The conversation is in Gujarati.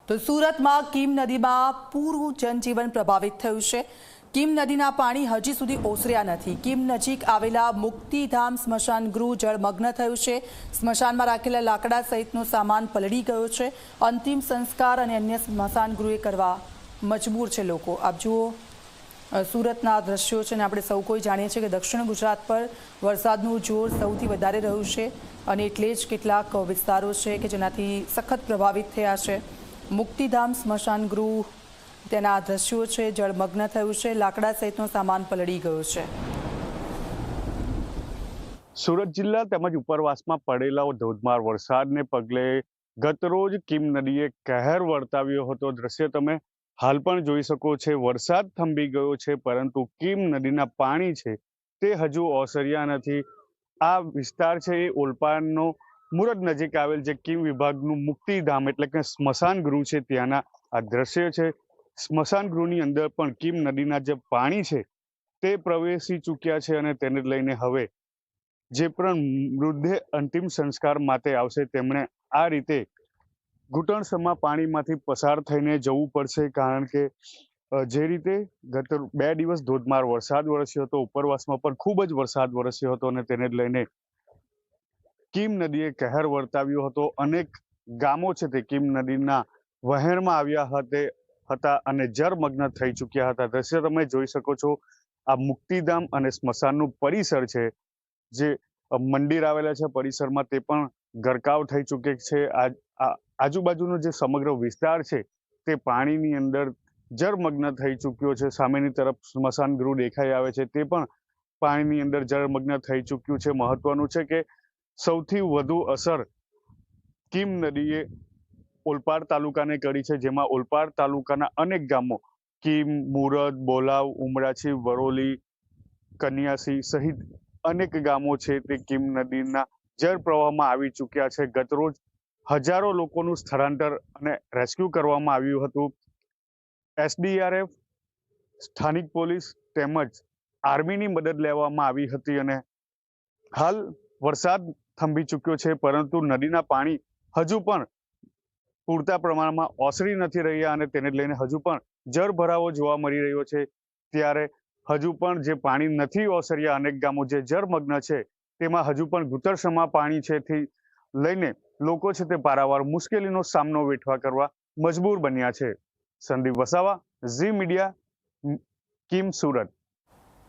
તો સુરતમાં કીમ નદીમાં પૂરું જનજીવન પ્રભાવિત થયું છે। કીમ નદીના પાણી હજી સુધી ઓસર્યા નથી। કીમ નજીક આવેલા મુક્તિધામ સ્મશાન ગૃહ જળમગ્ન થયું છે। સ્મશાનમાં રાખેલા લાકડા સહિતનો સામાન પલળી ગયો છે। અંતિમ સંસ્કાર અને અન્ય સ્મશાન ગૃહે કરવા મજબૂર છે લોકો। આપ જુઓ સુરતના દ્રશ્યો છે અને આપણે સૌ કોઈ જાણીએ છીએ કે દક્ષિણ ગુજરાત પર વરસાદનું જોર સૌથી વધારે રહ્યું છે અને એટલે જ કેટલાક વિસ્તારો છે કે જેનાથી સખત પ્રભાવિત થયા છે। મુક્તિધામ સ્મશાન ગૃહ તેના દ્રશ્યો છે, જળમગ્ન થયું છે, લાકડા સહિતનો સામાન પલળી ગયો છે। સુરત જિલ્લા તેમજ ઉપરવાસમાં પડેલા ધોધમાર વરસાદને પગલે ગતરોજ કીમ નદીએ કહેર વર્તાવ્યો હતો। દ્રશ્ય તમે હાલ પણ જોઈ શકો છો। વરસાદ થંભી ગયો છે પરંતુ કીમ નદીના પાણી છે તે હજુ ઓસર્યા નથી। આ વિસ્તાર છે એ ઓલપાડનો મુરદ નજીક આવેલ જે કીમ વિભાગનું મુક્તિધામ એટલે કે સ્મશાન ગૃહ છે ત્યાંના આ દ્રશ્ય છે। સ્મશાન ગૃહની અંદર પણ કીમ નદીના જે પાણી છે તે પ્રવેશી ચૂક્યા છે અને તેને લઈને હવે જે પણ મૃતદેહ અંતિમ સંસ્કાર માટે આવશે તેમણે આ રીતે ઘૂંટણસમાં પાણીમાંથી પસાર થઈને જવું પડશે। કારણ કે જે રીતે ગત 2 દિવસ ધોધમાર વરસાદ વરસ્યો હતો, ઉપરવાસમાં પણ ખૂબ જ વરસાદ વરસ્યો હતો અને તેને લઈને કીમ નદીએ કહેર વર્તાવ્યો હતો। અનેક ગામો છે તે કીમ નદીના વહેણમાં આવ્યા હતા અને જળમગ્ન થઈ ચૂક્યા હતા। દ્રશ્ય તમે જોઈ શકો છો। આ મુક્તિધામ અને સ્મશાનનું પરિસર છે, જે મંદિર આવેલા છે પરિસરમાં તે પણ ગરકાવ થઈ ચૂકે છે। આજુબાજુનો જે સમગ્ર વિસ્તાર છે તે પાણીની અંદર જળમગ્ન થઈ ચૂક્યો છે। સામેની તરફ સ્મશાન ગૃહ દેખાઈ આવે છે તે પણ પાણીની અંદર જળમગ્ન થઈ ચૂક્યું છે। મહત્વનું છે કે સૌથી વધુ અસર કીમ નદીએ ઓલપાડ તાલુકાને કરી છે, જેમાં ઓલપાડ તાલુકાના અનેક ગામો કીમ, મુરદ, બોલાવ, ઉમરાછી, વરોલી, કન્યાસી સહિત અનેક ગામો છે તે કીમ નદીના જળ પ્રવાહમાં આવી ચૂક્યા છે। ગતરોજ હજારો લોકોનું સ્થળાંતર અને રેસ્ક્યુ કરવામાં આવ્યું હતું। SDRF, સ્થાનિક પોલીસ તેમજ આર્મીની મદદ લેવામાં આવી હતી અને હાલ વરસાદ થંભી ચૂક્યો છે પરંતુ નદીના પાણી હજુ પણ પૂરતા પ્રમાણમાં ઓસરી નથી રહ્યા અને તેને લઈને હજુ પણ જળ ભરાવો જોવા મળી રહ્યો છે। ત્યારે હજુ પણ જે પાણી નથી ઓસર્યા અનેક ગામો જે જળમગ્ન છે તેમાં હજુ પણ ઘૂંટણસમાં પાણી છે થી લઈને લોકો છે તે પારાવાર મુશ્કેલીનો સામનો વેઠવા કરવા મજબૂર બન્યા છે। સંદીપ વસાવા, ઝી મીડિયા, કીમ, સુરત।